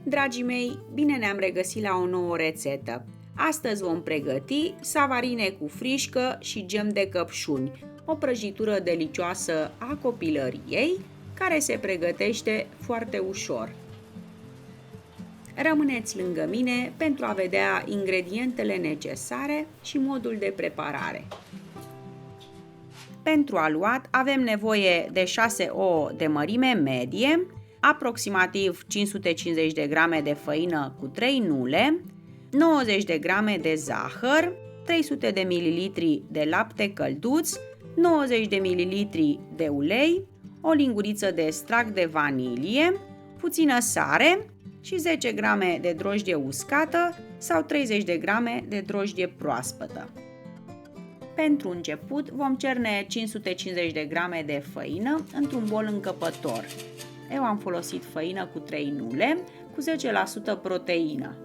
Dragii mei, bine ne-am regăsit la o nouă rețetă. Astăzi vom pregăti savarine cu frișcă și gem de căpșuni, o prăjitură delicioasă a copilăriei, care se pregătește foarte ușor. Rămâneți lângă mine pentru a vedea ingredientele necesare și modul de preparare. Pentru aluat avem nevoie de 6 ouă de mărime medie, aproximativ 550 de grame de făină cu 3 nule, 90 de grame de zahăr, 300 de ml de lapte călduț, 90 de ml de ulei, o linguriță de extract de vanilie, puțină sare și 10 grame de drojdie uscată sau 30 de grame de drojdie proaspătă. Pentru început vom cerne 550 de grame de făină într-un bol încăpător. Eu am folosit făină cu 3 nule, cu 10% proteină.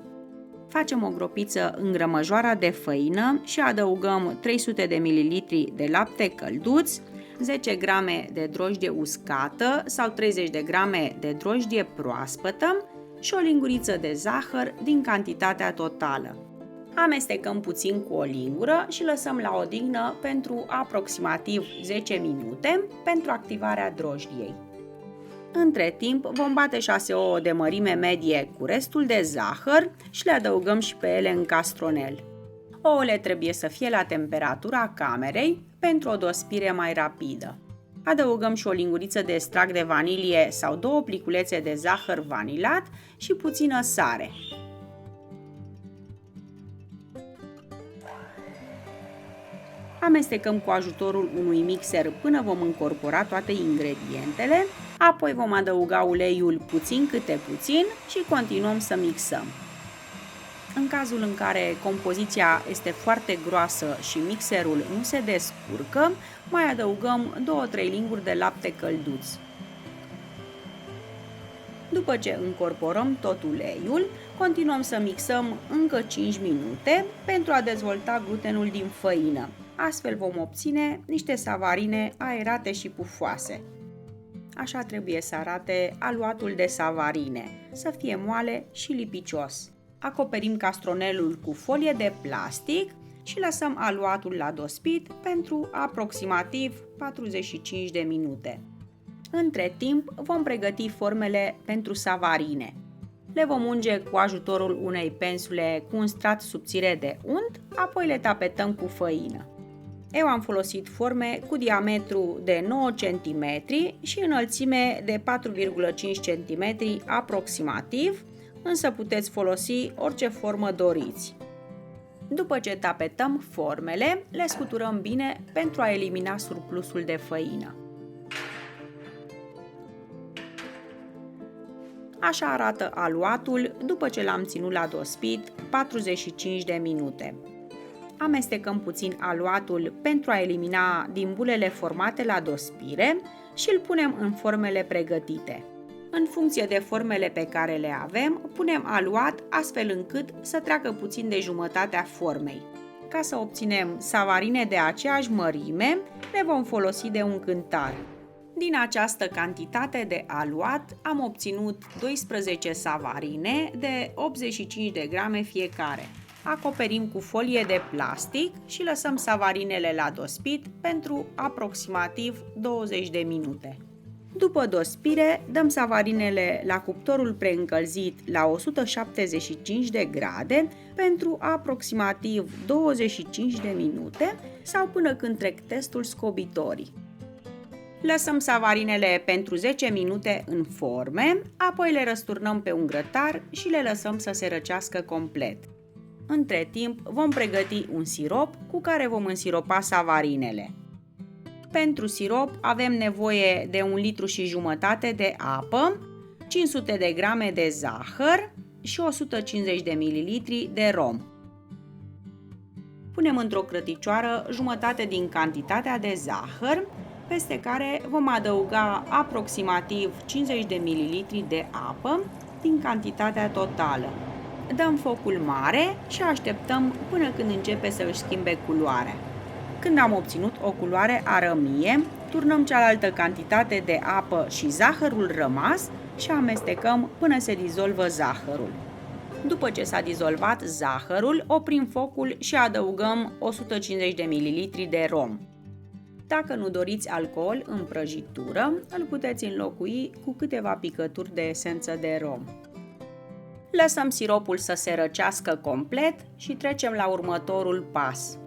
Facem o gropiță în grămăjoara de făină și adăugăm 300 de ml de lapte călduț, 10 grame de drojdie uscată sau 30 de grame de drojdie proaspătă și o linguriță de zahăr din cantitatea totală. Amestecăm puțin cu o lingură și lăsăm la odihnă pentru aproximativ 10 minute pentru activarea drojdiei. Între timp vom bate 6 ouă de mărime medie cu restul de zahăr și le adăugăm și pe ele în castronel. Ouăle trebuie să fie la temperatura camerei pentru o dospire mai rapidă. Adăugăm și o linguriță de extract de vanilie sau 2 pliculețe de zahăr vanilat și puțină sare. Amestecăm cu ajutorul unui mixer până vom încorpora toate ingredientele, apoi vom adăuga uleiul puțin câte puțin și continuăm să mixăm. În cazul în care compoziția este foarte groasă și mixerul nu se descurcă, mai adăugăm 2-3 linguri de lapte călduț. După ce încorporăm tot uleiul, continuăm să mixăm încă 5 minute pentru a dezvolta glutenul din făină. Astfel vom obține niște savarine aerate și pufoase. Așa trebuie să arate aluatul de savarine, să fie moale și lipicios. Acoperim castronelul cu folie de plastic și lăsăm aluatul la dospit pentru aproximativ 45 de minute. Între timp vom pregăti formele pentru savarine. Le vom unge cu ajutorul unei pensule cu un strat subțire de unt, apoi le tapetăm cu făină. Eu am folosit forme cu diametru de 9 cm și înălțime de 4,5 cm aproximativ, însă puteți folosi orice formă doriți. După ce tapetăm formele, le scuturăm bine pentru a elimina surplusul de făină. Așa arată aluatul după ce l-am ținut la dospit 45 de minute. Amestecăm puțin aluatul pentru a elimina din bulele formate la dospire și îl punem în formele pregătite. În funcție de formele pe care le avem, punem aluat astfel încât să treacă puțin de jumătatea formei. Ca să obținem savarine de aceeași mărime, le vom folosi de un cântar. Din această cantitate de aluat am obținut 12 savarine de 85 de grame fiecare. Acoperim cu folie de plastic și lăsăm savarinele la dospit pentru aproximativ 20 de minute. După dospire, dăm savarinele la cuptorul preîncălzit la 175 de grade pentru aproximativ 25 de minute sau până când trec testul scobitorii. Lăsăm savarinele pentru 10 minute în forme, apoi le răsturnăm pe un grătar și le lăsăm să se răcească complet. Între timp vom pregăti un sirop cu care vom însiropa savarinele. Pentru sirop avem nevoie de 1,5 litri de apă, 500 de grame de zahăr și 150 de ml de rom. Punem într-o crăticioară jumătate din cantitatea de zahăr, peste care vom adăuga aproximativ 50 de ml de apă din cantitatea totală. Dăm focul mare și așteptăm până când începe să își schimbe culoarea. Când am obținut o culoare arămie, turnăm cealaltă cantitate de apă și zahărul rămas și amestecăm până se dizolvă zahărul. După ce s-a dizolvat zahărul, oprim focul și adăugăm 150 de ml de rom. Dacă nu doriți alcool în prăjitură, îl puteți înlocui cu câteva picături de esență de rom. Lăsăm siropul să se răcească complet și trecem la următorul pas.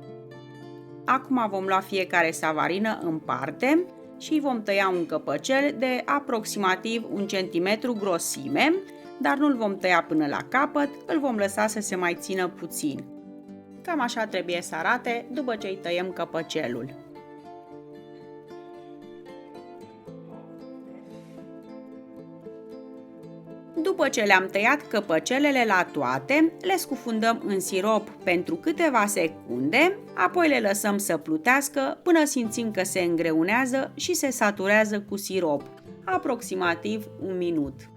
Acum vom lua fiecare savarină în parte și îi vom tăia un căpăcel de aproximativ 1 cm grosime, dar nu-l vom tăia până la capăt, îl vom lăsa să se mai țină puțin. Cam așa trebuie să arate după ce îi tăiem căpăcelul. După ce le-am tăiat căpăcelele la toate, le scufundăm în sirop pentru câteva secunde, apoi le lăsăm să plutească până simțim că se îngreunează și se saturează cu sirop, aproximativ 1 minut.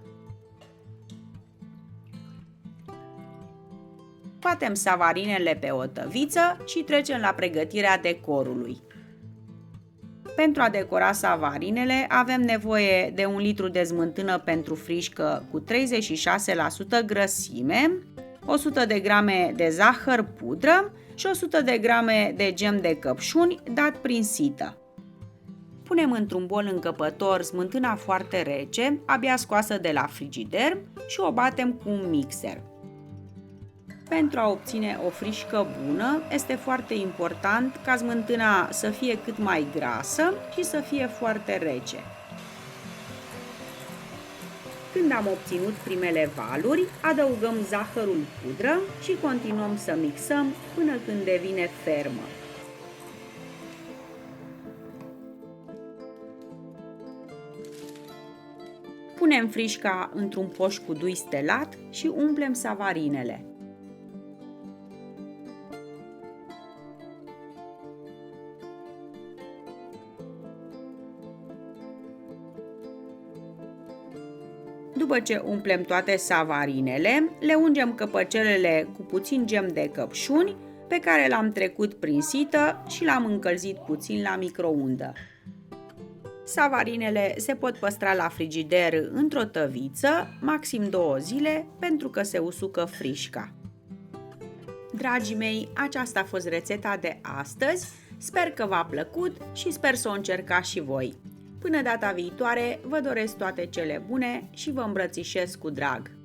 Batem savarinele pe o tăviță și trecem la pregătirea decorului. Pentru a decora savarinele avem nevoie de 1 litru de smântână pentru frișcă cu 36% grăsime, 100 de grame de zahăr pudră și 100 de grame de gem de căpșuni dat prin sită. Punem într-un bol încăpător smântâna foarte rece, abia scoasă de la frigider și o batem cu un mixer. Pentru a obține o frișcă bună, este foarte important ca smântâna să fie cât mai grasă și să fie foarte rece. Când am obținut primele valuri, adăugăm zahărul pudră și continuăm să mixăm până când devine fermă. Punem frișca într-un poș cu dui stelat și umplem savarinele. După ce umplem toate savarinele, le ungem căpăcelele cu puțin gem de căpșuni pe care l-am trecut prin sită și l-am încălzit puțin la microundă. Savarinele se pot păstra la frigider într-o tăviță, maxim 2 zile, pentru că se usucă frișca. Dragii mei, aceasta a fost rețeta de astăzi, sper că v-a plăcut și sper să o încercați și voi. Până data viitoare, vă doresc toate cele bune și vă îmbrățișez cu drag!